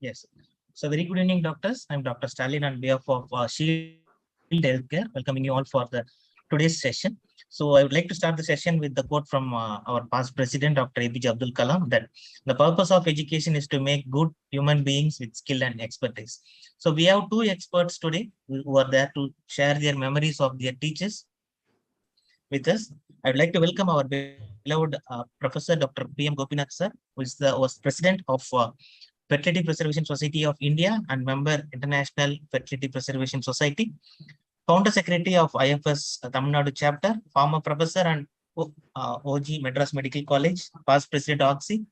Yes. So very good evening, doctors. I'm Dr. Stalin on behalf of Shield Healthcare, welcoming you all for the today's session. So I would like to start the session with the quote from our past president, Dr. APJ Abdul Kalam, that the purpose of education is to make good human beings with skill and expertise. So we have two experts today who are there to share their memories of their teachers with us. I would like to welcome our beloved Professor Dr. P.M. Gopinath sir, was president of Fertility Preservation Society of India and member International Fertility Preservation Society, founder secretary of IFS Tamil Nadu chapter, former professor and OG Madras Medical College, past president OXI.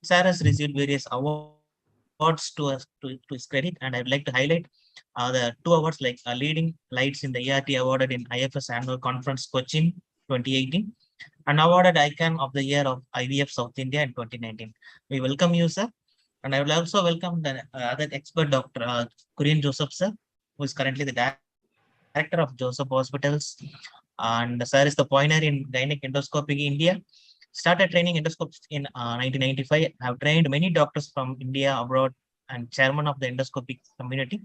Sir has received various awards to his credit, and I would like to highlight the 2 awards like leading lights in the ERT awarded in IFS Annual Conference Cochin 2018 and awarded Icon of the Year of IVF South India in 2019. We welcome you, sir. And I will also welcome the other expert, Dr. Kurian Joseph, sir, who is currently the director of Joseph Hospitals. And sir is the pioneer in gynec endoscopy in India. Started training endoscopes in 1995. Have trained many doctors from India, abroad, and chairman of the endoscopic community.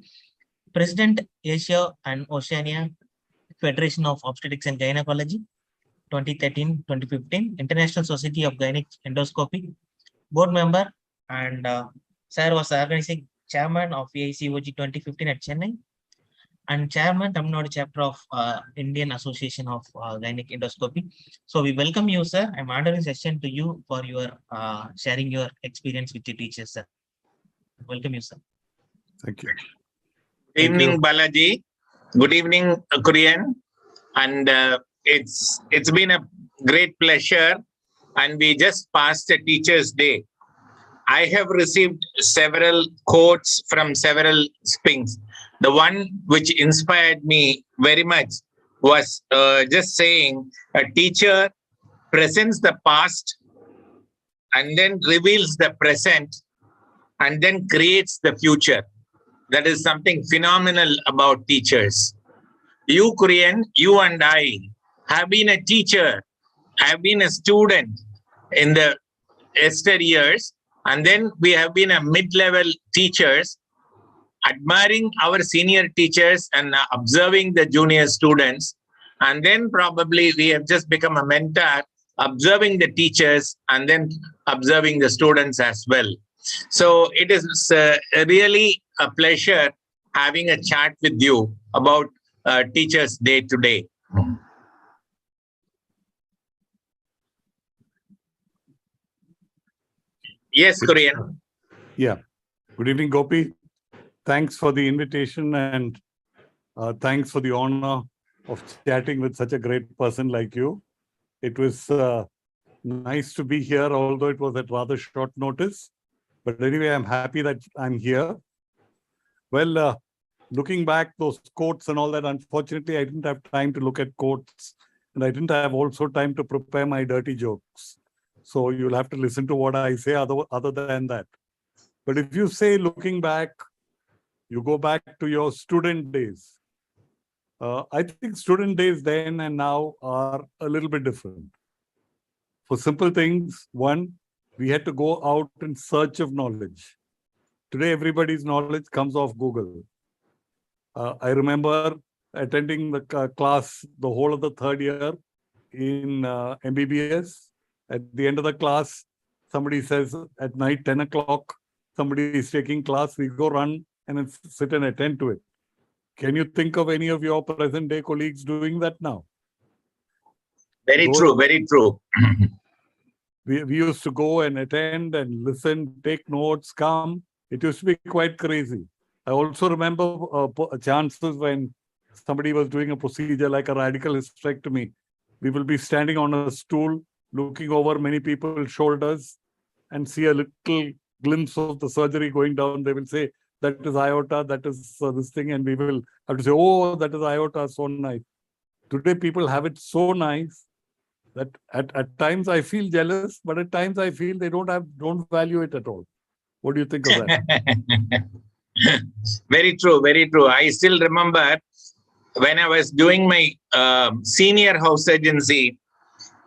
President Asia and Oceania Federation of Obstetrics and Gynecology, 2013-2015, International Society of Gynec Endoscopy, board member, and Sir was organizing chairman of AICOG 2015 at Chennai and chairman Tamil Nadu chapter of Indian Association of Gynec Endoscopy. So we welcome you, sir. I'm handing session to you for your sharing your experience with your teachers, sir. Welcome you, sir. Thank you. Good evening, Balaji. Good evening, Kurian. And it's been a great pleasure. And we just passed a Teachers' Day. I have received several quotes from several speakers. The one which inspired me very much was just saying a teacher presents the past and then reveals the present and then creates the future. That is something phenomenal about teachers. You, Kurian, you and I have been a teacher, have been a student in the years, and then we have been a mid-level teachers, admiring our senior teachers and observing the junior students. And then probably we have just become a mentor, observing the teachers and then observing the students as well. So it is really a pleasure having a chat with you about Teachers' Day today. Yes, Kurian. Yeah. Good evening, Gopi. Thanks for the invitation and thanks for the honor of chatting with such a great person like you. It was nice to be here, although it was at rather short notice. But anyway, I'm happy that I'm here. Well, looking back, those quotes and all that, unfortunately, I didn't have time to look at quotes. And I didn't have also time to prepare my dirty jokes. So you'll have to listen to what I say other than that. But if you say looking back, you go back to your student days. I think student days then and now are a little bit different. For simple things, one, we had to go out in search of knowledge. Today, everybody's knowledge comes off Google. I remember attending the class the whole of the third year in MBBS. At the end of the class, somebody says at night, 10 o'clock, somebody is taking class, we go run and sit and attend to it. Can you think of any of your present day colleagues doing that now? Very true, very true. We used to go and attend and listen, take notes, come. It used to be quite crazy. I also remember chances when somebody was doing a procedure like a radical hysterectomy. We will be standing on a stool, looking over many people's shoulders and see a little glimpse of the surgery going down. They will say, that is aorta, that is this thing. And we will have to say, oh, that is aorta, so nice. Today, people have it so nice that at times I feel jealous, but at times I feel they don't value it at all. What do you think of that? Very true, very true. I still remember when I was doing my senior house surgency,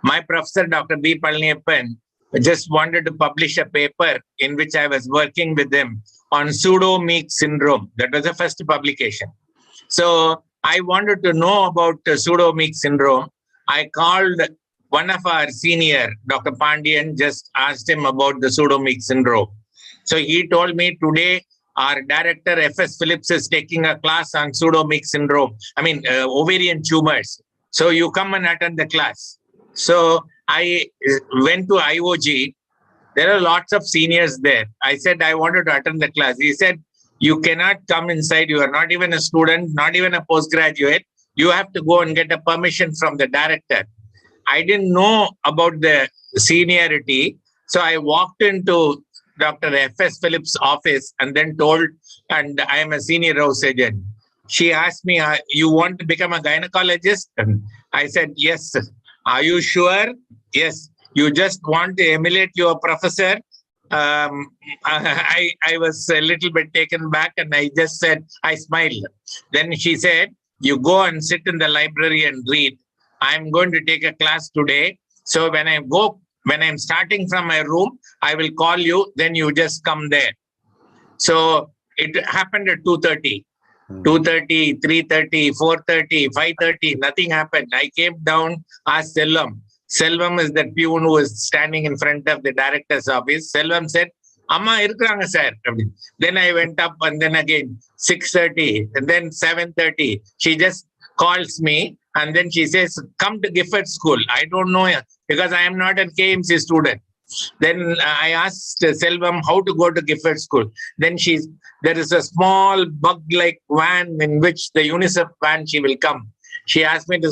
my professor, Dr. B. Palniappan, just wanted to publish a paper in which I was working with him on pseudo-Meek syndrome. That was the first publication. So I wanted to know about pseudo-Meek syndrome. I called one of our senior, Dr. Pandian, just asked him about the pseudo-Meek syndrome. So he told me today our director, F.S. Phillips, is taking a class on pseudo-Meek syndrome. Ovarian tumors. So you come and attend the class. So I went to IOG. There are lots of seniors there. I said, I wanted to attend the class. He said, you cannot come inside. You are not even a student, not even a postgraduate. You have to go and get a permission from the director. I didn't know about the seniority. So I walked into Dr. F.S. Phillips' office and then told, and I am a senior house surgeon. She asked me, you want to become a gynecologist? And I said, yes. Are you sure? Yes. You just want to emulate your professor? I was a little bit taken back and I just said, I smiled. Then she said, you go and sit in the library and read. I'm going to take a class today. So when I'm starting from my room, I will call you, then you just come there. So it happened at 2:30. 2:30, 3:30, 4:30, 5:30, nothing happened. I came down, asked Selvam. Selvam is the peon who is standing in front of the director's office. Selvam said, Amma irukranga sir. Then I went up and then again 6:30 and then 7:30. She just calls me and then she says, come to Gifford School. I don't know because I am not a KMC student. Then I asked Selvam how to go to Gifford School. Then there is a small bug-like van in which the UNICEF van, she will come. She asked me to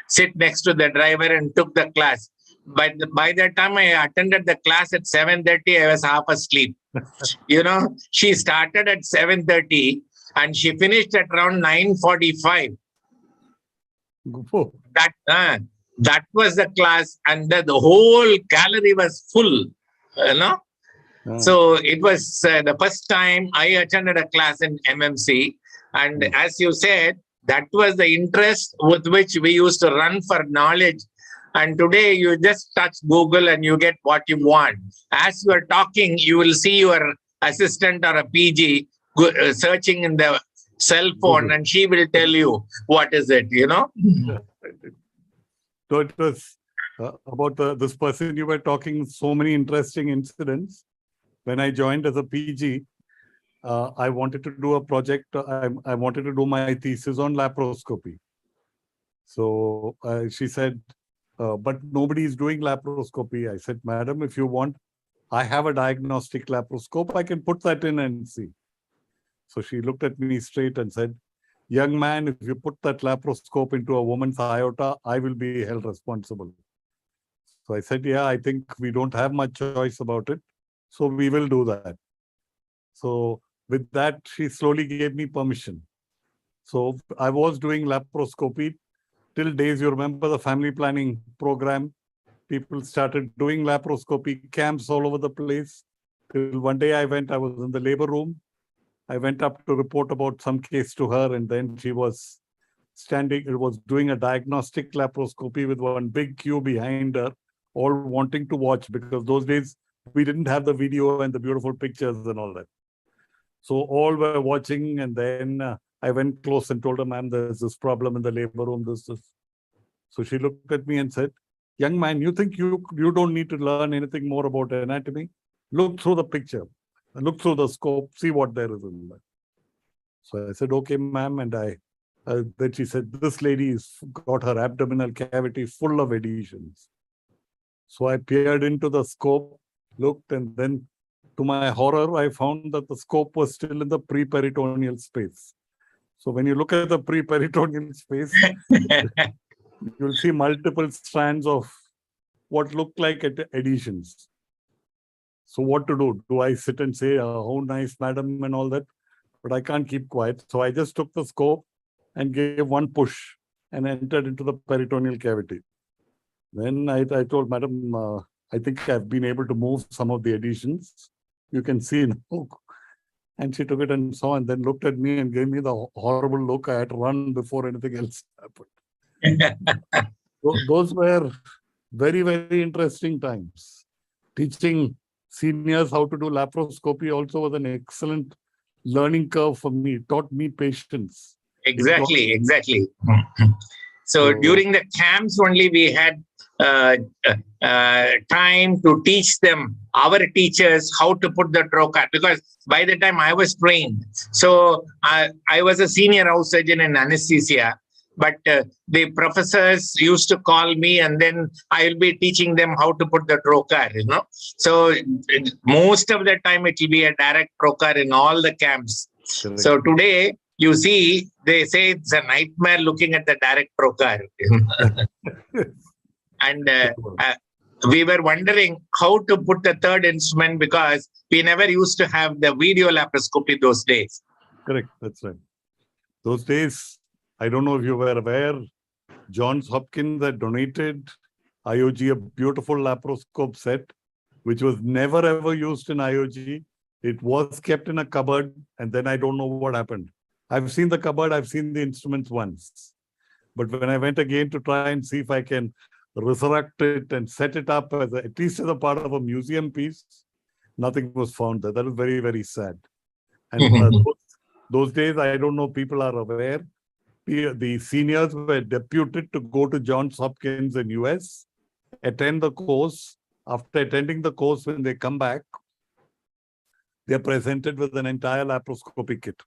sit next to the driver and took the class. But by the time I attended the class at 7:30, I was half asleep. She started at 7:30 and she finished at around 9:45. That was the class, and the whole gallery was full, So it was the first time I attended a class in MMC. And as you said, that was the interest with which we used to run for knowledge. And today you just touch Google and you get what you want. As you are talking, you will see your assistant or a PG searching in the cell phone and she will tell you what is it, So it was about this person you were talking, so many interesting incidents. When I joined as a PG, I wanted to do a project. I wanted to do my thesis on laparoscopy. So she said, but nobody is doing laparoscopy. I said, madam, if you want, I have a diagnostic laparoscope. I can put that in and see. So she looked at me straight and said, young man, if you put that laparoscope into a woman's aorta, I will be held responsible. So I said, yeah, I think we don't have much choice about it. So we will do that. So with that, she slowly gave me permission. So I was doing laparoscopy till days, you remember the family planning program. People started doing laparoscopy camps all over the place. Till one day I was in the labor room. I went up to report about some case to her, and then she was doing a diagnostic laparoscopy with one big queue behind her, all wanting to watch, because those days we didn't have the video and the beautiful pictures and all that. So all were watching, and then I went close and told her, ma'am, there's this problem in the labor room, this. So she looked at me and said, young man, you think you don't need to learn anything more about anatomy? Look through the picture. Look through the scope, see what there is in there. So I said, okay, ma'am. And then she said, this lady's got her abdominal cavity full of adhesions. So I peered into the scope, looked, and then to my horror, I found that the scope was still in the preperitoneal space. So when you look at the preperitoneal space, you'll see multiple strands of what look like adhesions. So what to do? Do I sit and say, oh, nice, madam, and all that? But I can't keep quiet. So I just took the scope and gave one push and entered into the peritoneal cavity. Then I told, madam, I think I've been able to move some of the adhesions. You can see now. And she took it and saw, and then looked at me and gave me the horrible look. I had to run before anything else happened. Those were very, very interesting times. Teaching seniors how to do laparoscopy also was an excellent learning curve for me. It taught me patience. Exactly. So So- during the camps only we had time to teach them, our teachers, how to put the trocar, because by the time I was trained, so I was a senior house surgeon in anesthesia, but the professors used to call me and then I will be teaching them how to put the trocar, So most of the time it will be a direct trocar in all the camps. Correct. So today, you see, they say it's a nightmare looking at the direct trocar. And we were wondering how to put the third instrument because we never used to have the video laparoscopy those days. Correct. That's right. Those days, I don't know if you were aware, Johns Hopkins had donated IOG a beautiful laparoscope set, which was never ever used in IOG. It was kept in a cupboard, and then I don't know what happened. I've seen the cupboard, I've seen the instruments once. But when I went again to try and see if I can resurrect it and set it up as at least as a part of a museum piece, nothing was found there. That was very, very sad. And those days, I don't know, people are aware, the seniors were deputed to go to Johns Hopkins in US, attend the course. After attending the course, when they come back, they're presented with an entire laparoscopy kit.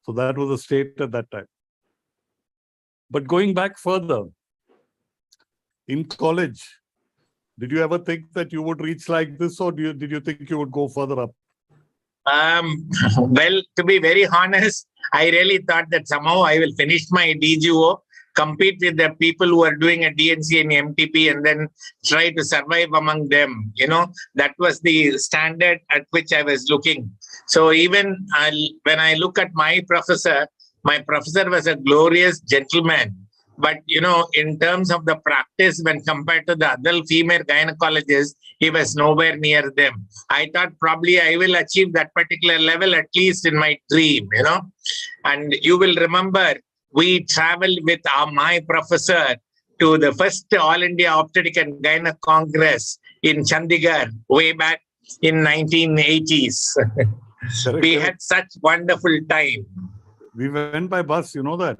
So that was the state at that time. But going back further, in college, did you ever think that you would reach like this, or did you think you would go further up? Well, to be very honest, I really thought that somehow I will finish my DGO, compete with the people who are doing a DNC and MTP, and then try to survive among them. That was the standard at which I was looking. So even when I look at my professor was a glorious gentleman. But, in terms of the practice, when compared to the other female gynecologists, he was nowhere near them. I thought probably I will achieve that particular level, at least in my dream, And you will remember, we traveled with my professor to the first All India Obstetric and Gynae Congress in Chandigarh way back in 1980s. We had such wonderful time. We went by bus, you know that.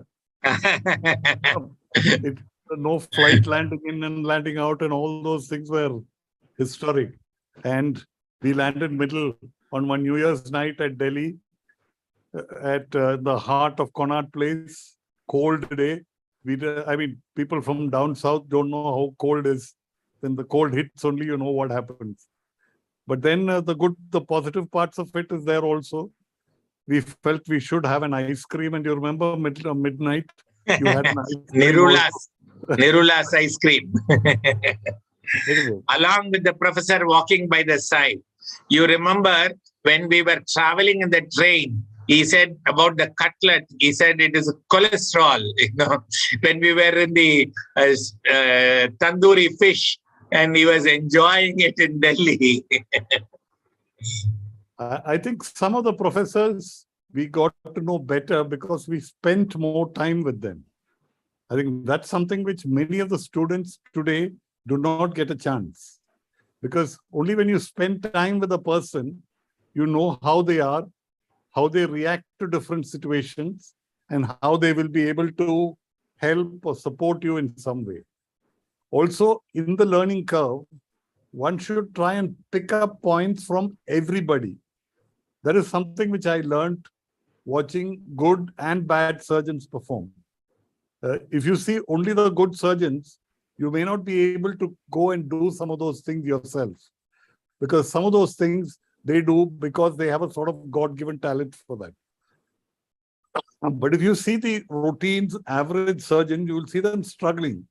No flight landing in and landing out, and all those things were historic. And we landed middle on one New Year's night at Delhi, at the heart of Connaught Place. Cold day. People from down south don't know how cold is. When the cold hits, only you know what happens. But then the positive parts of it is there also. We felt we should have an ice cream, and you remember midnight, you had an ice cream. Nirula's ice cream. Anyway. Along with the professor walking by the side. You remember when we were traveling in the train, he said about the cutlet, he said it is cholesterol. When we were in the tandoori fish, and he was enjoying it in Delhi. I think some of the professors we got to know better because we spent more time with them. I think that's something which many of the students today do not get a chance. Because only when you spend time with a person, you know how they are, how they react to different situations, and how they will be able to help or support you in some way. Also, in the learning curve, one should try and pick up points from everybody. That is something which I learned watching good and bad surgeons perform. If you see only the good surgeons, you may not be able to go and do some of those things yourself. Because some of those things they do because they have a sort of God-given talent for that. But if you see the routines, average surgeon, you will see them struggling.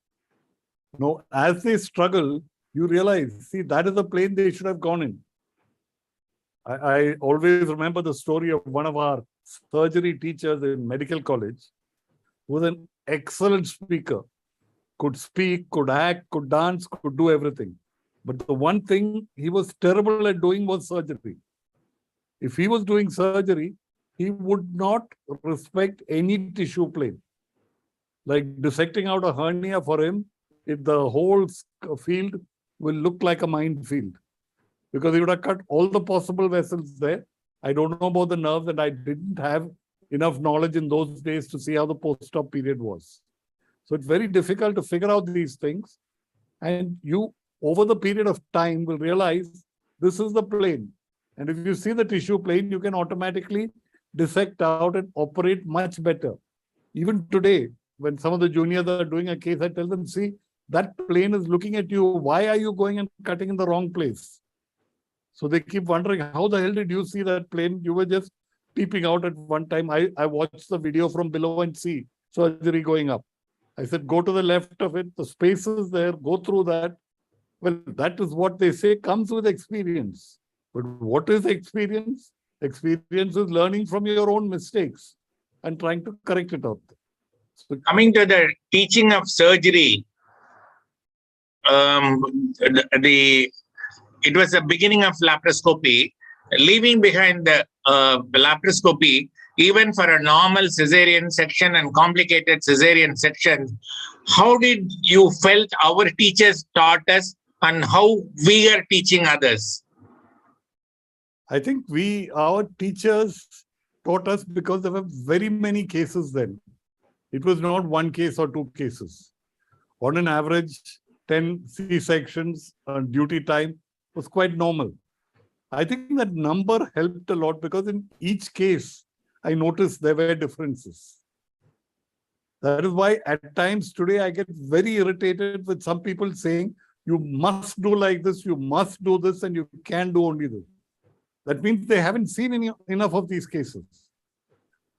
As they struggle, you realize, see, that is the plane they should have gone in. I always remember the story of one of our surgery teachers in medical college, who was an excellent speaker, could speak, could act, could dance, could do everything. But the one thing he was terrible at doing was surgery. If he was doing surgery, he would not respect any tissue plane. Like dissecting out a hernia for him, if the whole field will look like a minefield. Because he would have cut all the possible vessels there, I don't know about the nerves, and I didn't have enough knowledge in those days to see how the post-op period was. So it's very difficult to figure out these things. And you, over the period of time, will realize this is the plane. And if you see the tissue plane, you can automatically dissect out and operate much better. Even today, when some of the juniors are doing a case, I tell them, see, that plane is looking at you. Why are you going and cutting in the wrong place? So they keep wondering, how the hell did you see that plane? You were just peeping out at one time. I watched the video from below and see surgery going up. I said, go to the left of it. The space is there. Go through that. Well, that is what they say comes with experience. But what is experience? Experience is learning from your own mistakes and trying to correct it out. So, Coming to the teaching of surgery, it was the beginning of laparoscopy. Leaving behind the laparoscopy, even for a normal cesarean section and complicated cesarean section, how did you felt our teachers taught us and how we are teaching others? I think our teachers taught us because there were very many cases then. It was not one case or two cases. On an average, 10 C-sections on duty time was quite normal. I think that number helped a lot because in each case, I noticed there were differences. That is why at times today I get very irritated with some people saying, you must do like this, you must do this, and you can do only this. That means they haven't seen enough of these cases.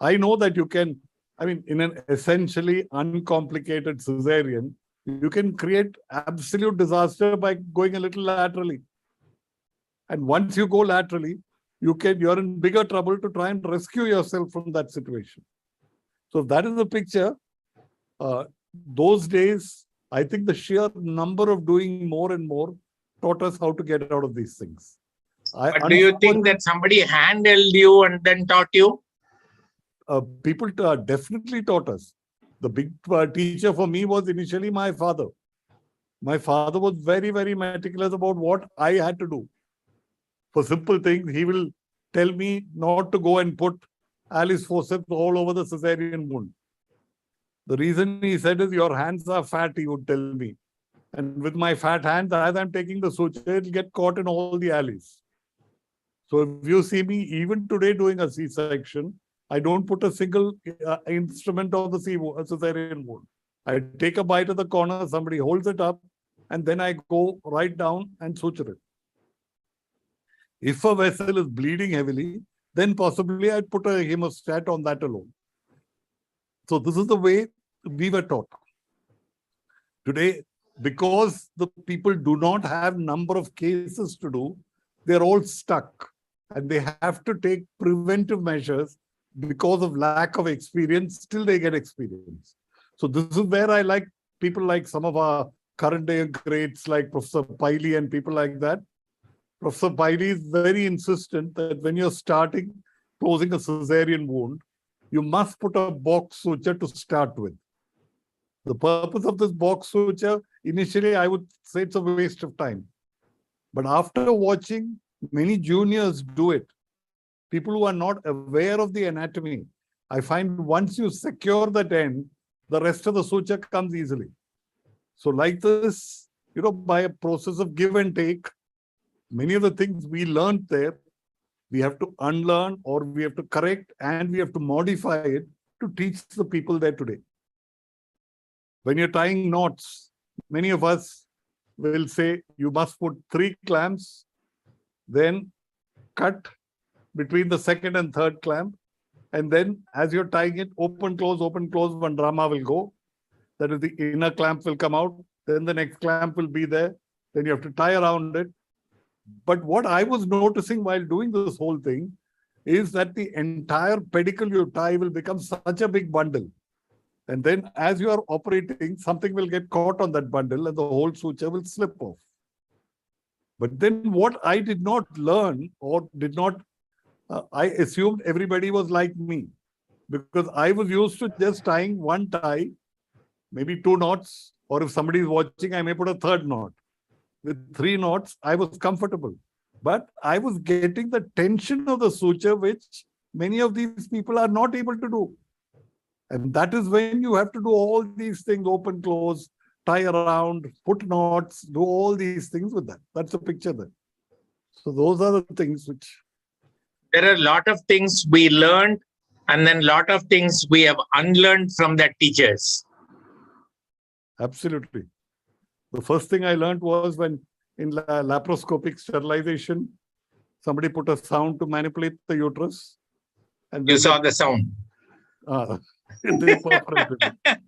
I know that you can, in an essentially uncomplicated cesarean, you can create absolute disaster by going a little laterally. And once you go laterally, you're in bigger trouble to try and rescue yourself from that situation. So that is the picture. Those days, I think the sheer number of doing more and more taught us how to get out of these things. But do you think that somebody handheld you and then taught you? People definitely taught us. The big teacher for me was initially my father. My father was very, very meticulous about what I had to do. For simple things, he will tell me not to go and put Alice forceps all over the cesarean wound. The reason he said is, your hands are fat, he would tell me. And with my fat hands, as I'm taking the suture, it'll get caught in all the alleys. So if you see me even today doing a C-section, I don't put a single instrument on the cesarean wound. I take a bite of the corner, somebody holds it up, and then I go right down and suture it. If a vessel is bleeding heavily, then possibly I'd put a hemostat on that alone. So this is the way we were taught. Today, because the people do not have number of cases to do, they're all stuck. And they have to take preventive measures because of lack of experience till they get experience. So this is where I like people like some of our current day greats like Professor Piley and people like that. Professor Piley is very insistent that when you're closing a cesarean wound, you must put a box suture to start with. The purpose of this box suture, initially I would say it's a waste of time. But after watching many juniors do it, people who are not aware of the anatomy, I find once you secure that end, the rest of the suture comes easily. So like this, by a process of give and take, many of the things we learned there, we have to unlearn or we have to correct and we have to modify it to teach the people there today. When you're tying knots, many of us will say you must put 3 clamps, then cut between the second and third clamp. And then as you're tying it, open, close, one drama will go. That is, the inner clamp will come out. Then the next clamp will be there. Then you have to tie around it. But what I was noticing while doing this whole thing is that the entire pedicle you tie will become such a big bundle. And then as you are operating, something will get caught on that bundle and the whole suture will slip off. But then what I did not learn or did not, I assumed everybody was like me. Because I was used to just tying one tie, maybe 2 knots, or if somebody is watching, I may put a 3rd knot. With 3 knots, I was comfortable. But I was getting the tension of the suture, which many of these people are not able to do. And that is when you have to do all these things, open, close, tie around, put knots, do all these things with that. That's the picture there. So those are the things which... There are a lot of things we learned, and then a lot of things we have unlearned from the teachers. Absolutely. The first thing I learned was when in laparoscopic sterilization, somebody put a sound to manipulate the uterus. And You saw the sound. They perforated it.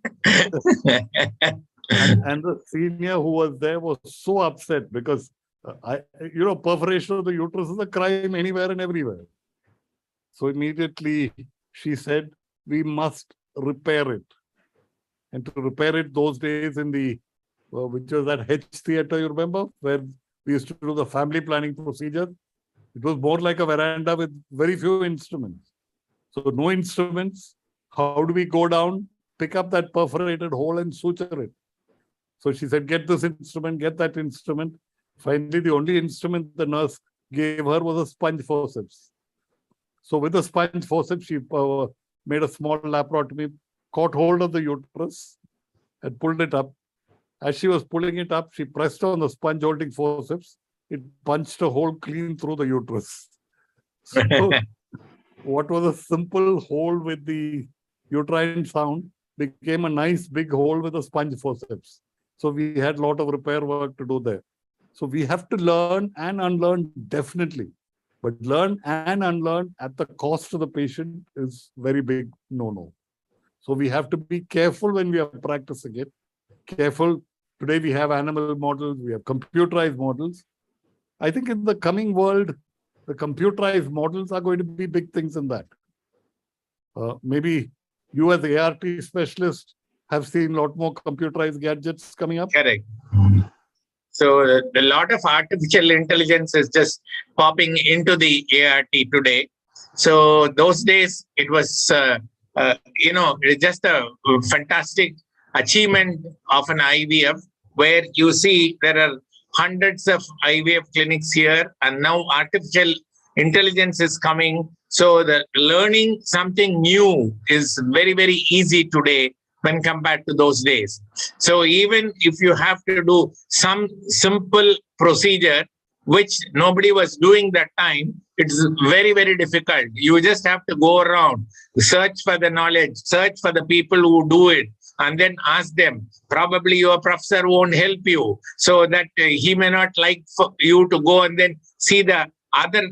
And the senior who was there was so upset because, perforation of the uterus is a crime anywhere and everywhere. So immediately she said, we must repair it. And to repair it those days in the, which was at H Theatre, you remember, where we used to do the family planning procedure. It was more like a veranda with very few instruments. So no instruments. How do we go down, pick up that perforated hole and suture it? So she said, get this instrument, get that instrument. Finally, the only instrument the nurse gave her was a sponge forceps. So with the sponge forceps, she made a small laparotomy, caught hold of the uterus and pulled it up. As she was pulling it up, she pressed on the sponge holding forceps. It punched a hole clean through the uterus. So what was a simple hole with the uterine sound became a nice big hole with a sponge forceps. So we had a lot of repair work to do there. So we have to learn and unlearn definitely. But learn and unlearn at the cost of the patient is very big no-no. So we have to be careful when we are practicing it. Careful. Today we have animal models, we have computerized models. I think in the coming world, the computerized models are going to be big things in that. Maybe you as the ART specialist have seen a lot more computerized gadgets coming up. Correct. So a lot of artificial intelligence is just popping into the ART today. So those days it was, just a fantastic achievement of an IVF, where you see there are hundreds of IVF clinics here, and now artificial intelligence is coming. So the learning something new is very, very easy today when compared to those days. So even if you have to do some simple procedure, which nobody was doing that time, it's very, very difficult. You just have to go around, search for the knowledge, search for the people who do it, and then ask them. Probably your professor won't help you, so that he may not like for you to go and then see the other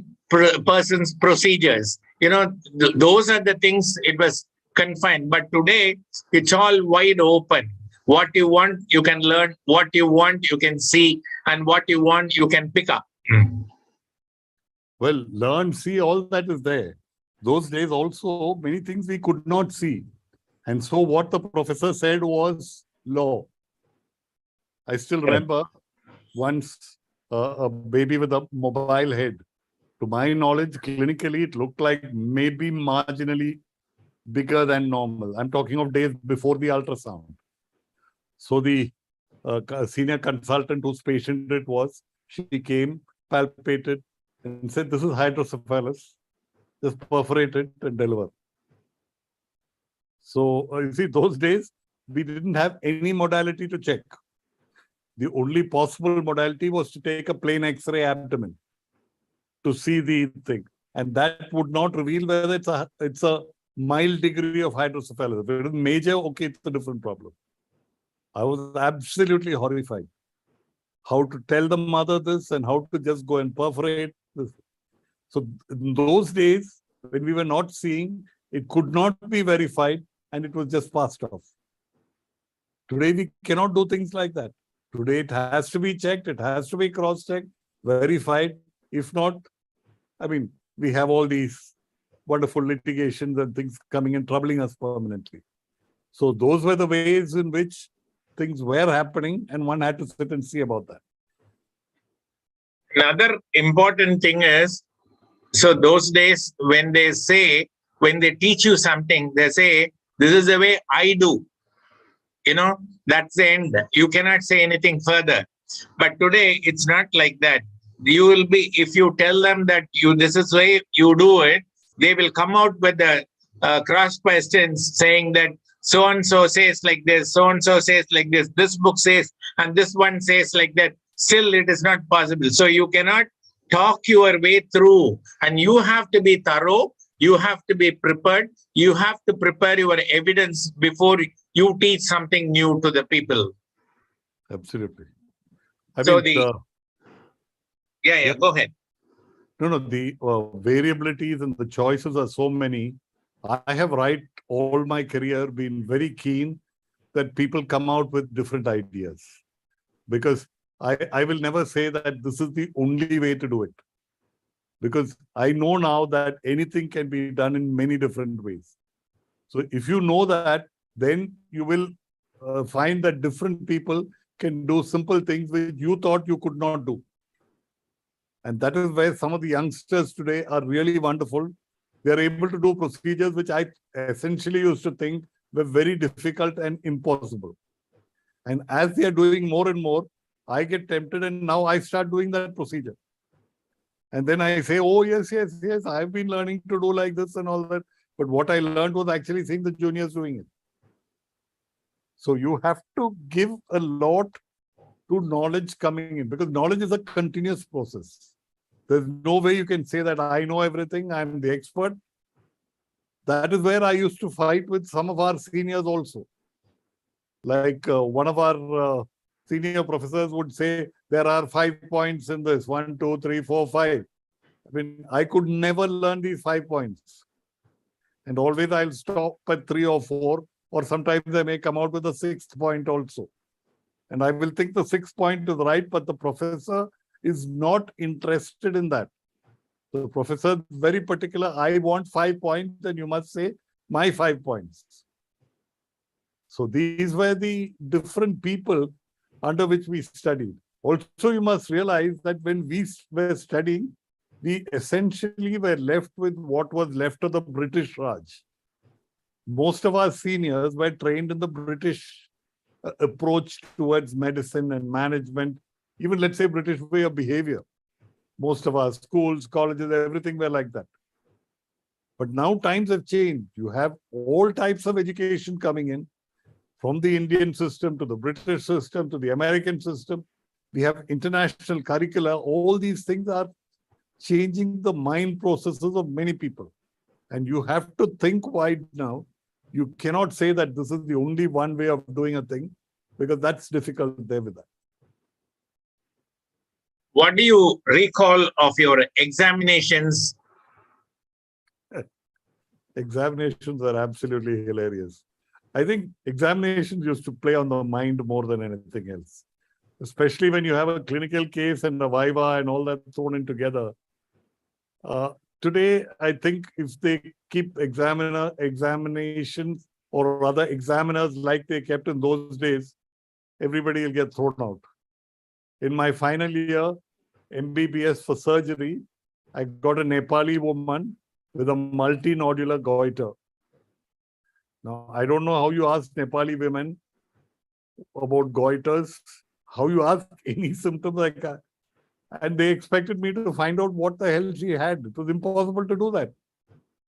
person's procedures. Those are the things it was confined. But today, it's all wide open. What you want, you can learn. What you want, you can see. And what you want, you can pick up. Well, learn, see, all that is there. Those days also, many things we could not see. And so what the professor said was law. I still remember once a baby with a mobile head. To my knowledge, clinically, it looked like maybe marginally bigger than normal. I'm talking of days before the ultrasound. So the senior consultant whose patient it was, she came, palpated, and said, this is hydrocephalus. Just perforate it and deliver. So you see, those days, we didn't have any modality to check. The only possible modality was to take a plain X-ray abdomen to see the thing. And that would not reveal whether it's a mild degree of hydrocephalus. If it is major, okay, it's a different problem. I was absolutely horrified. How to tell the mother this and how to just go and perforate this. So in those days, when we were not seeing, it could not be verified and it was just passed off. Today, we cannot do things like that. Today, it has to be checked. It has to be cross-checked, verified. If not, we have all these wonderful litigations and things coming and troubling us permanently. So those were the ways in which things were happening, and one had to sit and see about that. Another important thing is, so those days when they teach you something, they say, this is the way I do. That's the end. You cannot say anything further. But today, it's not like that. you will be, if you tell them that this is way you do it, they will come out with the cross questions saying that so and so says like this, so and so says like this book says, and this one says like that. Still, it is not possible. So you cannot talk your way through, and you have to be thorough. You have to be prepared. You have to prepare your evidence before you teach something new to the people. Absolutely. So yeah, go ahead. No, the variabilities and the choices are so many. I have all my career been very keen that people come out with different ideas, because I will never say that this is the only way to do it, because I know now that anything can be done in many different ways. So if you know that, then you will find that different people can do simple things which you thought you could not do. And that is where some of the youngsters today are really wonderful. They are able to do procedures which I essentially used to think were very difficult and impossible. And as they are doing more and more, I get tempted, and now I start doing that procedure. And then I say, oh, yes, I've been learning to do like this and all that. But what I learned was actually seeing the juniors doing it. So you have to give a lot to knowledge coming in, because knowledge is a continuous process. There's no way you can say that I know everything, I'm the expert. That is where I used to fight with some of our seniors also. Like one of our senior professors would say, there are 5 points in this, 1, 2, 3, 4, 5. I mean, I could never learn these 5 points. And always I'll stop at 3 or 4, or sometimes I may come out with a 6th point also. And I will think the 6th point is right, but the professor is not interested in that. The professor is very particular. I want 5 points, and you must say my 5 points. So these were the different people under which we studied. Also, you must realize that when we were studying, we essentially were left with what was left of the British Raj. Most of our seniors were trained in the British approach towards medicine and management, even let's say British way of behavior. Most of our schools, colleges, everything were like that. But now times have changed. You have all types of education coming in, from the Indian system to the British system to the American system. We have international curricula. All these things are changing the mind processes of many people. And you have to think wide now. You cannot say that this is the only one way of doing a thing, because that's difficult there with that. What do you recall of your examinations? Examinations are absolutely hilarious. I think examinations used to play on the mind more than anything else, especially when you have a clinical case and a viva and all that thrown in together. Today, I think if they keep examinations or rather examiners like they kept in those days, everybody will get thrown out. In my final year, MBBS for surgery, I got a Nepali woman with a multinodular goiter. Now, I don't know how you ask Nepali women about goiters, how you ask any symptoms like that. And they expected me to find out what the hell she had. It was impossible to do that.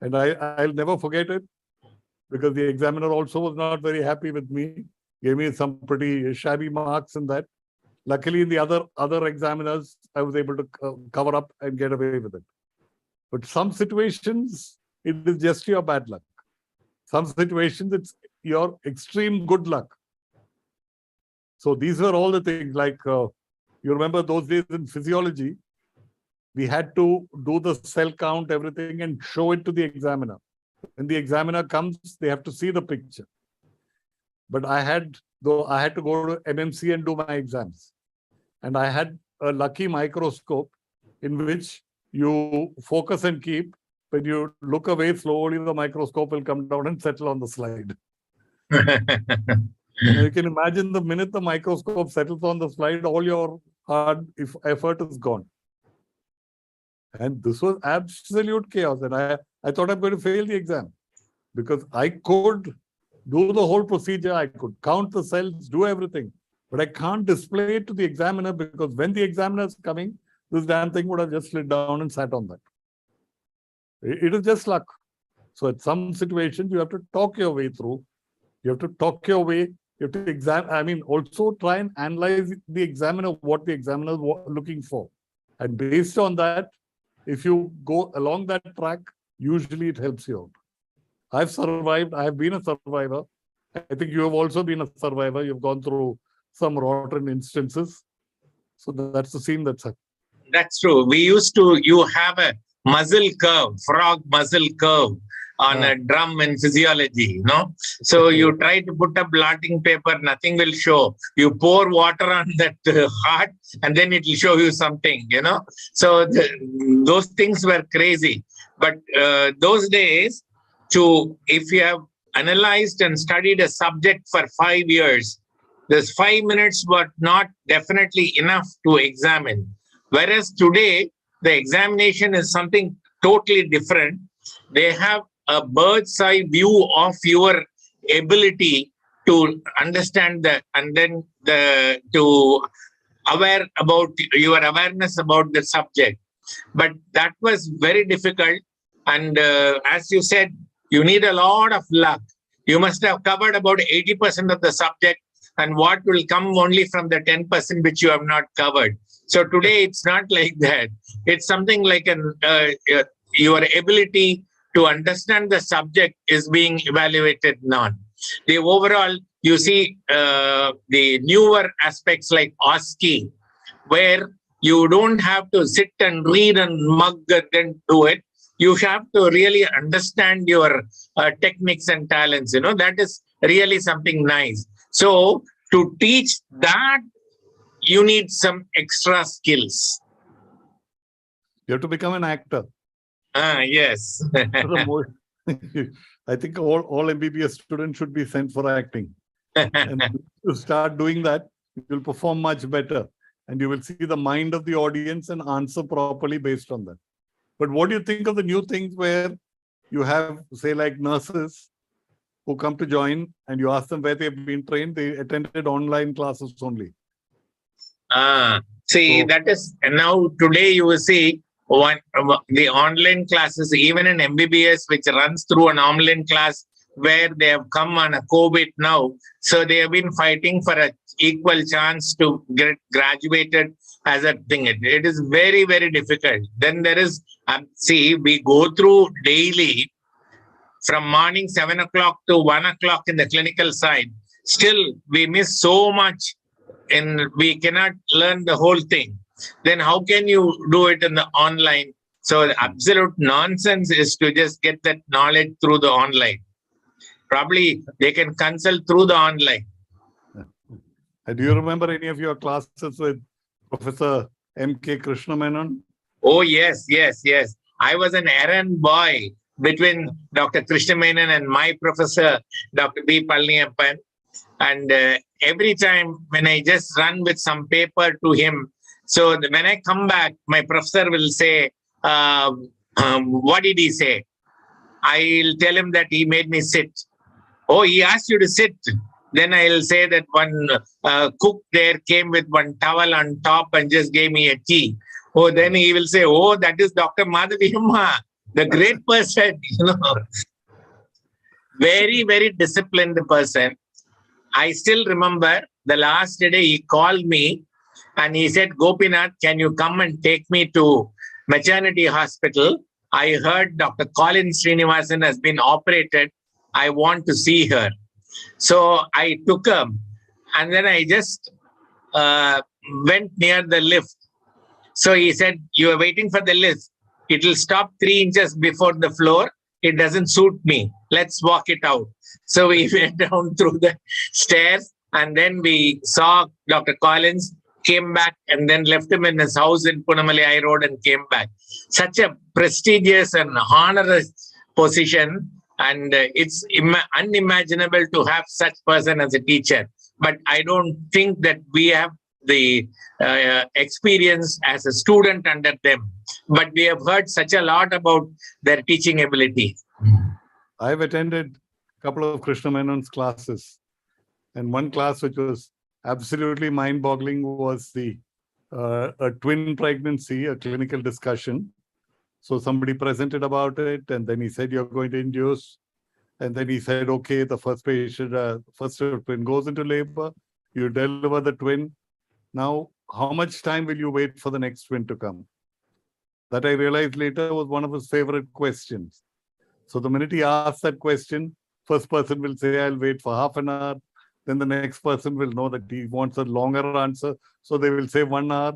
And I'll never forget it, because the examiner also was not very happy with me, gave me some pretty shabby marks in that. Luckily, in the other examiners, I was able to cover up and get away with it. But some situations, it is just your bad luck. Some situations, it's your extreme good luck. So these were all the things like, you remember those days in physiology, we had to do the cell count, everything, and show it to the examiner. When the examiner comes, they have to see the picture. But I had to go to MMC and do my exams. And I had a lucky microscope in which you focus and keep. When you look away, slowly the microscope will come down and settle on the slide. You can imagine the minute the microscope settles on the slide, all your hard effort is gone. And this was absolute chaos. And I thought I'm going to fail the exam, because I could do the whole procedure. I could count the cells, do everything. But I can't display it to the examiner, because when the examiner is coming, this damn thing would have just slid down and sat on that. It is just luck. So at some situations, you have to talk your way through. You have to talk your way. You have to also try and analyze the examiner, what the examiner is looking for. And based on that, if you go along that track, usually it helps you out. I've survived. I have been a survivor. I think you have also been a survivor. You've gone through some rotten instances. So that's the scene that's happened. That's true. You have a muscle curve, frog muscle curve on a drum in physiology, So you try to put up blotting paper, nothing will show. You pour water on that heart and then it will show you something, So those things were crazy. But those days, if you have analyzed and studied a subject for 5 years, those 5 minutes were not definitely enough to examine. Whereas today, the examination is something totally different. They have a bird's eye view of your ability to understand and then to aware about your awareness about the subject. But that was very difficult. And as you said, you need a lot of luck. You must have covered about 80% of the subject, and what will come only from the 10% which you have not covered. So today it's not like that. It's something like your ability to understand the subject is being evaluated now. The overall, you see the newer aspects like OSCE, where you don't have to sit and read and mug and then do it. You have to really understand your techniques and talents. That is really something nice. So to teach that, you need some extra skills. You have to become an actor. Yes. I think all MBBS students should be sent for acting. And if you start doing that, you'll perform much better. And you will see the mind of the audience and answer properly based on that. But what do you think of the new things where you have, say, like nurses who come to join and you ask them where they've been trained? They attended online classes only. That is now today you will see the online classes, even in MBBS, which runs through an online class where they have come on a COVID now. So they have been fighting for an equal chance to get graduated as a thing. It is very, very difficult. Then there is, we go through daily from morning 7 o'clock to 1 o'clock in the clinical side. Still, we miss so much and we cannot learn the whole thing. Then how can you do it in the online? So the absolute nonsense is to just get that knowledge through the online. Probably they can consult through the online. Do you remember any of your classes with Professor M.K. Krishna Menon? Oh, yes. I was an errand boy between Dr. Krishna Menon and my professor, Dr. B. Palniyappan. And every time when I just run with some paper to him, so when I come back, my professor will say, what did he say? I'll tell him that he made me sit. Oh, he asked you to sit. Then I'll say that one cook there came with one towel on top and just gave me a tea. Oh, then he will say, oh, that is Dr. Madhaviyamma, the great person, Very, very disciplined person. I still remember the last day he called me and he said, Gopinath, can you come and take me to maternity hospital? I heard Dr. Colin Srinivasan has been operated. I want to see her. So I took her and then I just went near the lift. So he said, you are waiting for the lift. It will stop 3 inches before the floor. It doesn't suit me. Let's walk it out. So we went down through the stairs and then we saw Dr. Collins, came back and then left him in his house in Punamalai High Road and came back. Such a prestigious and honorous position. And it's unimaginable to have such person as a teacher. But I don't think that we have the experience as a student under them. But we have heard such a lot about their teaching ability. I've attended a couple of Krishna Menon's classes. And one class which was absolutely mind-boggling was the a twin pregnancy, a clinical discussion. So somebody presented about it, and then he said, you're going to induce. And then he said, okay, the first patient, first twin goes into labor, you deliver the twin. Now, how much time will you wait for the next twin to come? That I realized later was one of his favorite questions. So the minute he asks that question, first person will say, I'll wait for half an hour. Then the next person will know that he wants a longer answer. So they will say 1 hour.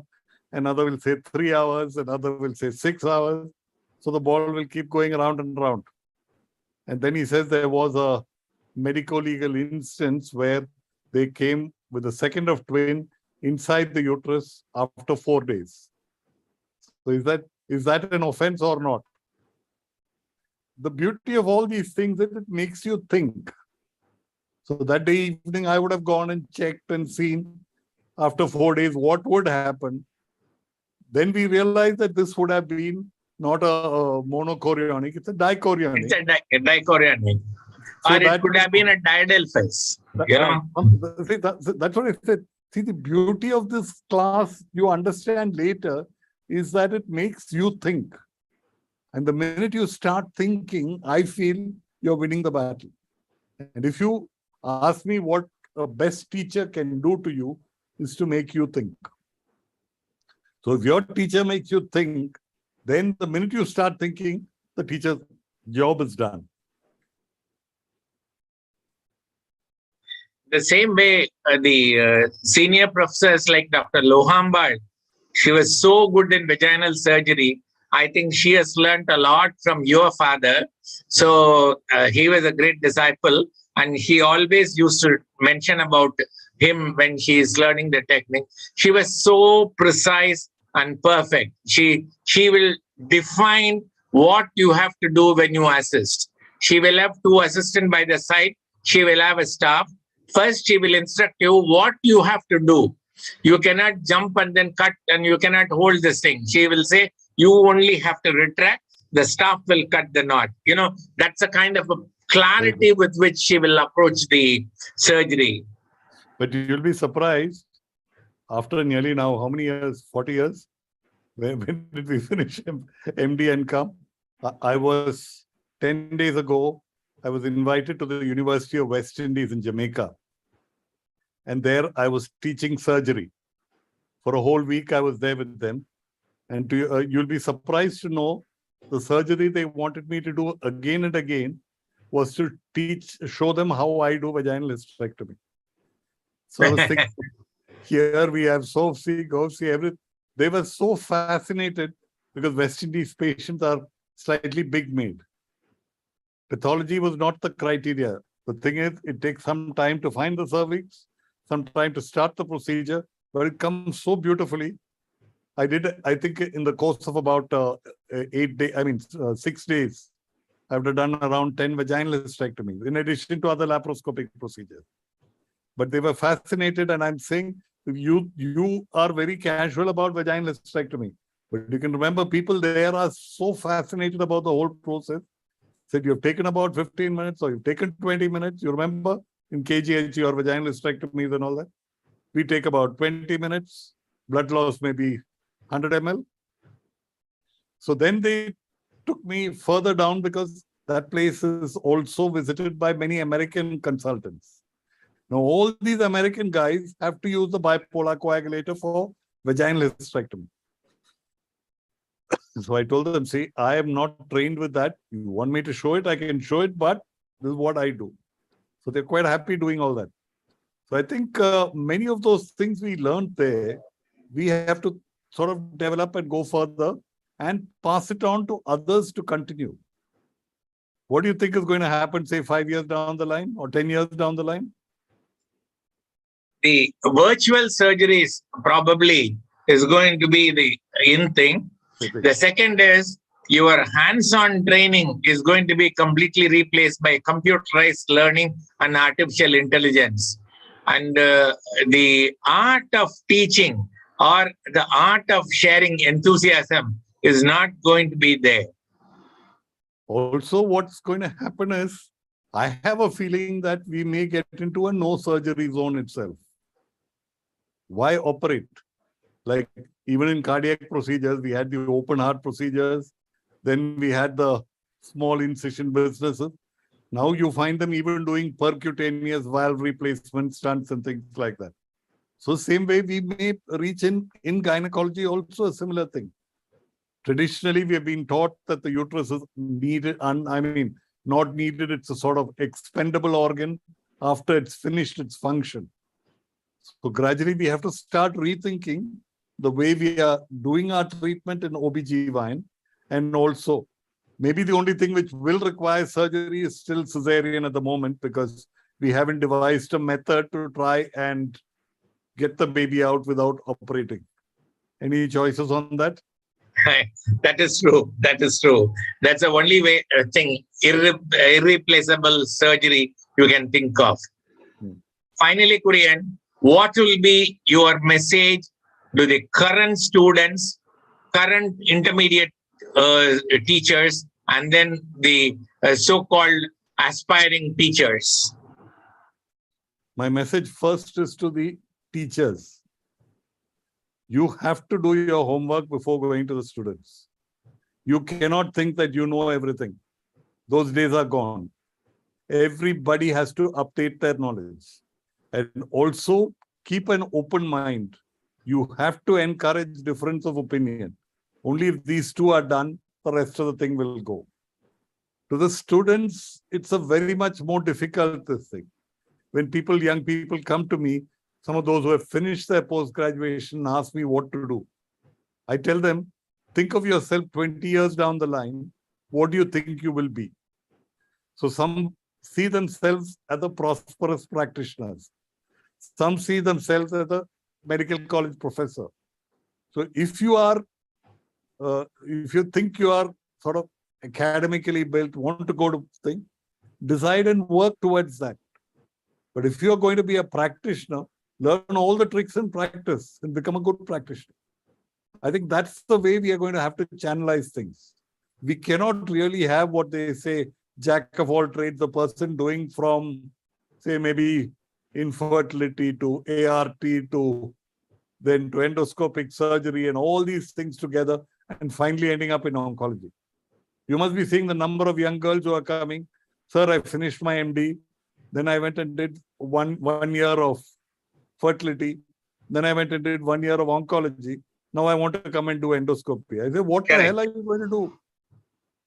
Another will say 3 hours. Another will say 6 hours. So the ball will keep going around and around. And then he says there was a medico-legal instance where they came with a second of twin inside the uterus after 4 days. So is that an offense or not? The beauty of all these things is it makes you think. So that day evening, I would have gone and checked and seen after 4 days what would happen. Then we realized that this would have been not a monochorionic, it's a dichorionic. It's a dichorionic. So Or it could have been a diadelphys. See, that's what I said. See, the beauty of this class, you understand later, is that it makes you think. And the minute you start thinking, I feel you're winning the battle. And if you ask me what a best teacher can do to you, is to make you think. So if your teacher makes you think, then the minute you start thinking, the teacher's job is done. The same way, the senior professors like Dr. Lohambad, she was so good in vaginal surgery. I think she has learned a lot from your father. So he was a great disciple, and he always used to mention about him when she is learning the technique. She was so precise and perfect. She will define what you have to do when you assist. She will have 2 assistants by the side. She will have a staff. First, she will instruct you what you have to do. You cannot jump and then cut, and you cannot hold this thing. She will say, you only have to retract. The staff will cut the knot. You know, that's a kind of a clarity with which she will approach the surgery. But you'll be surprised, after nearly now, how many years? 40 years? When did we finish MD and come? I was 10 days ago, I was invited to the University of West Indies in Jamaica. And there I was teaching surgery. For a whole week, I was there with them. And you'll be surprised to know the surgery they wanted me to do again and again was to show them how I do vaginal hysterectomy. So I was thinking, here we have SOFC, GOFC, everything. They were so fascinated because West Indies patients are slightly big-made. Pathology was not the criteria. The thing is, it takes some time to find the cervix, some time to start the procedure, but it comes so beautifully. I think in the course of about 6 days, I've done around 10 vaginal hysterectomies, in addition to other laparoscopic procedures. But they were fascinated, and I'm saying, you are very casual about vaginal hysterectomy. But you can remember people there are so fascinated about the whole process. Said you've taken about 15 minutes or you've taken 20 minutes. You remember in KGH or vaginal hysterectomies and all that? We take about 20 minutes. Blood loss may be 100 ml. So then they took me further down because that place is also visited by many American consultants. Now, all these American guys have to use the bipolar coagulator for vaginal hysterectomy. So I told them, see, I am not trained with that. You want me to show it? I can show it, but this is what I do. So they're quite happy doing all that. So I think many of those things we learned there, we have to sort of develop and go further and pass it on to others to continue. What do you think is going to happen, say, 5 years down the line or 10 years down the line? The virtual surgeries probably is going to be the in thing. The second is your hands-on training is going to be completely replaced by computerized learning and artificial intelligence. And the art of teaching or the art of sharing enthusiasm is not going to be there. Also, what's going to happen is, I have a feeling that we may get into a no surgery zone itself. Why operate? Like even in cardiac procedures, we had the open heart procedures. Then we had the small incision businesses. Now you find them even doing percutaneous valve replacement stunts and things like that. So same way we may reach in gynecology also a similar thing. Traditionally, we have been taught that the uterus is needed, not needed, it's a sort of expendable organ after it's finished its function. So gradually we have to start rethinking the way we are doing our treatment in OBGYN, and also maybe the only thing which will require surgery is still cesarean at the moment, because we haven't devised a method to try and get the baby out without operating. Any choices on that? That is true. That is true. That's the only way thing, irreplaceable surgery you can think of. Finally, Kurian, what will be your message to the current students, current intermediate teachers, and then the so-called aspiring teachers? My message first is to the teachers. You have to do your homework before going to the students. You cannot think that you know everything. Those days are gone. Everybody has to update their knowledge. And also keep an open mind. You have to encourage difference of opinion. Only if these two are done, the rest of the thing will go. To the students, it's a very much more difficult thing. When young people come to me, some of those who have finished their post-graduation ask me what to do. I tell them, think of yourself 20 years down the line. What do you think you will be? So some see themselves as the prosperous practitioners. Some see themselves as a medical college professor. So if you think you are sort of academically built, want to go to thing, decide and work towards that. But if you're going to be a practitioner, learn all the tricks and practice and become a good practitioner. I think that's the way we are going to have to channelize things. We cannot really have what they say, jack of all trades, the person doing from, say, maybe infertility to ART to then to endoscopic surgery and all these things together and finally ending up in oncology. You must be seeing the number of young girls who are coming. Sir, I finished my MD. Then I went and did one year of fertility. Then I went and did 1 year of oncology. Now I want to come and do endoscopy. I say, what the hell are you going to do?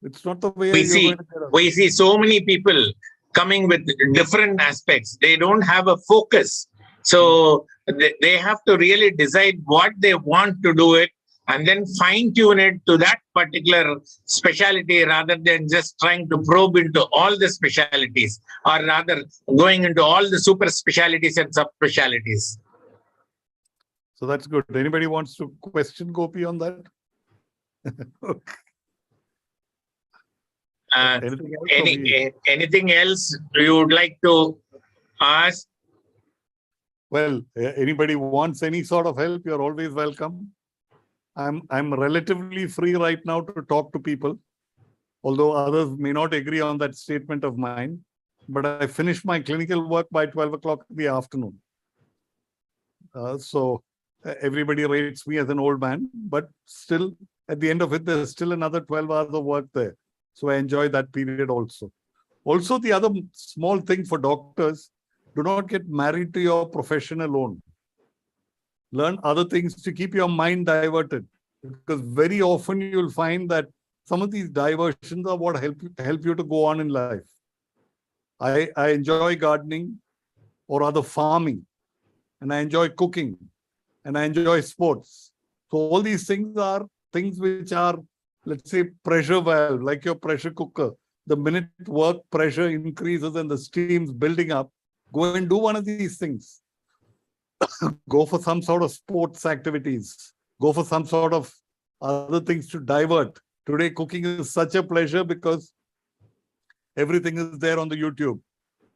It's not the way we see so many people coming with different aspects. They don't have a focus. So they have to really decide what they want to do it and then fine tune it to that particular specialty rather than just trying to probe into all the specialties, or rather going into all the super specialties and subspecialties. So that's good. Anybody wants to question Gopi on that? Anything else you would like to ask? Well, anybody wants any sort of help, you're always welcome. I'm relatively free right now to talk to people, although others may not agree on that statement of mine. But I finished my clinical work by 12 o'clock in the afternoon. So everybody rates me as an old man, but still at the end of it, there's still another 12 hours of work there. So I enjoy that period also. Also, the other small thing for doctors, do not get married to your profession alone. Learn other things to keep your mind diverted, because very often you'll find that some of these diversions are what help you to go on in life. I enjoy gardening or rather farming, and I enjoy cooking, and I enjoy sports. So all these things are things which are, let's say, pressure valve, like your pressure cooker. The minute work pressure increases and the steam's building up, go and do one of these things. Go for some sort of sports activities. Go for some sort of other things to divert. Today, cooking is such a pleasure because everything is there on the YouTube.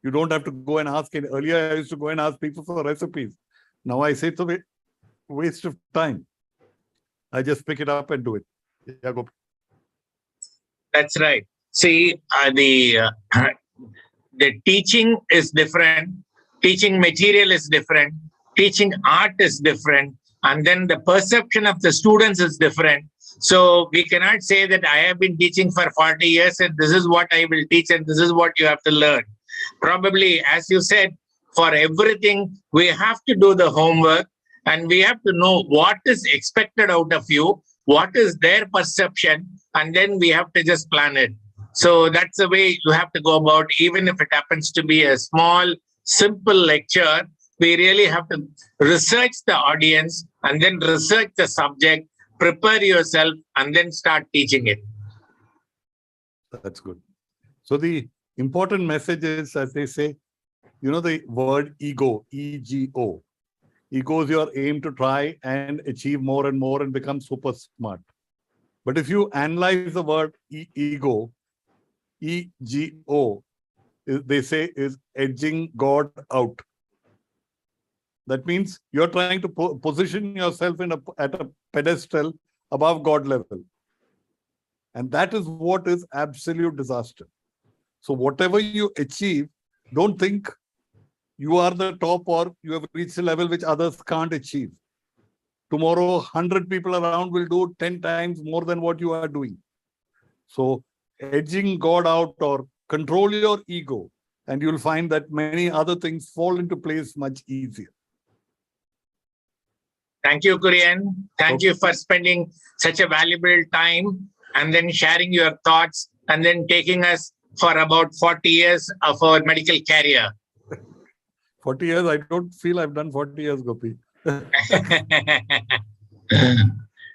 You don't have to go and ask. Earlier, I used to go and ask people for recipes. Now I say it's a waste of time. I just pick it up and do it. Yeah, go. That's right. See, the teaching is different. Teaching material is different. Teaching art is different. and then the perception of the students is different. So we cannot say that I have been teaching for 40 years and this is what I will teach and this is what you have to learn. Probably, as you said, for everything, we have to do the homework and we have to know what is expected out of you, what is their perception, and then we have to just plan it. So that's the way you have to go about, even if it happens to be a small, simple lecture. We really have to research the audience and then research the subject, prepare yourself, and then start teaching it. That's good. So the important message is, as they say, you know, the word ego, E-G-O. Ego is your aim to try and achieve more and more and become super smart. But if you analyze the word ego, E-G-O, they say is edging God out. That means you're trying to position yourself at a pedestal above God level. And that is what is absolute disaster. So whatever you achieve, don't think you are the top or you have reached a level which others can't achieve. Tomorrow, 100 people around will do 10 times more than what you are doing. So edging God out or control your ego, and you'll find that many other things fall into place much easier. Thank you, Kurian. Thank you for spending such a valuable time and then sharing your thoughts and then taking us for about 40 years of our medical career. 40 years, I don't feel I've done 40 years, Gopi.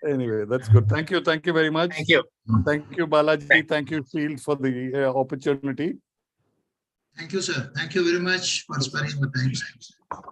Anyway, that's good. Thank you. Thank you very much. Thank you. Thank you, Balaji. Thank you, Field, for the opportunity. Thank you, sir. Thank you very much for sparing your time.